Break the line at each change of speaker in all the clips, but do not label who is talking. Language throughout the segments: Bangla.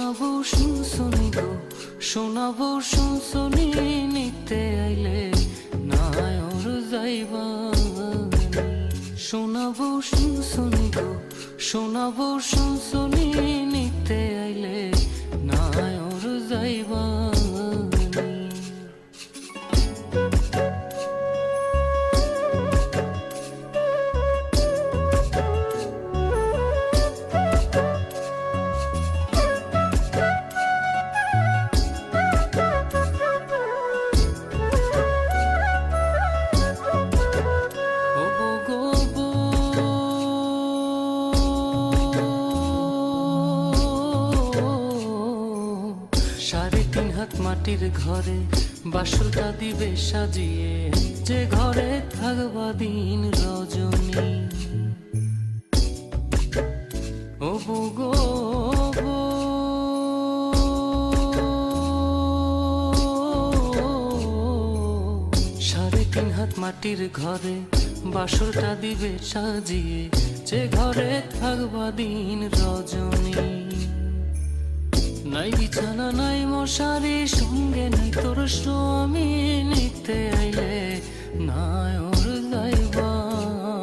শোনাবো শুনশুনি গো, শোনাবো শুনশুনি নিতে আইলে নায়র যাইবানি। শোনাবো শুনশুনি গো, শোনাবো শুনশুনি নিতে আইলে নায়র যাইবানি। সাড়ে তিন হাত মাটির ঘরে বাসরটা দিবে সাজিয়ে, যে ঘরে থাকবা দিন রজনী। ও গো সাড়ে তিন হাত মাটির ঘরে বাসরটা দিবে সাজিয়ে, যে ঘরে থাকবা দিন রজনী। নাই বিছানা নাই মশারি, সঙ্গে নাই তোর স্বামী, নিতে আইলে নায়র যাইবানি।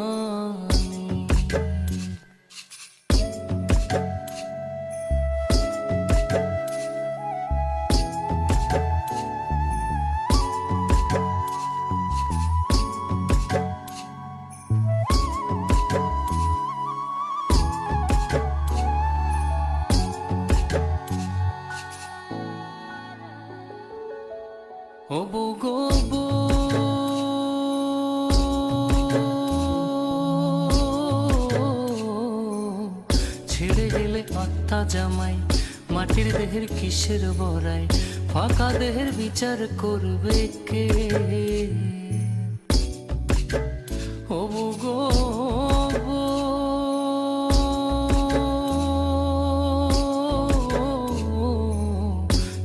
ও গো ছেড়ে গেলে আত্মা জামাই, মাটির দেহের কিসের বড়াই, ফাঁকা দেহের বিচার করবে কে? ও গো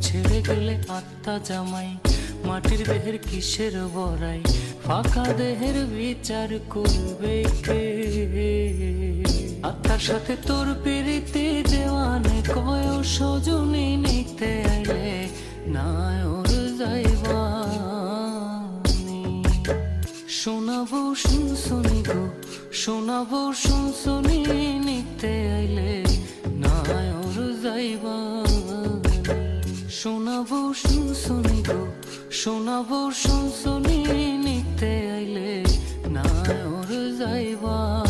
ছেড়ে গেলে আত্মা জামাই, মাটির দেহের কিসের বড়াই, ফাঁকা দেহের বিচার করবে কে? আত্মার সাথে তোর পিরিতি দেওয়ানে কয় সজনী, নিতে আইলে নায়র যাইবানি। শোনাবো শুনশুনি গো, শোনাবো শুনশুনি নিতে আইলে নায়র যাইবানি। শোনাবো শুনশুনি গো, শোনাবো শুনশুনি নিতে আইলে নায়র যাইবানি।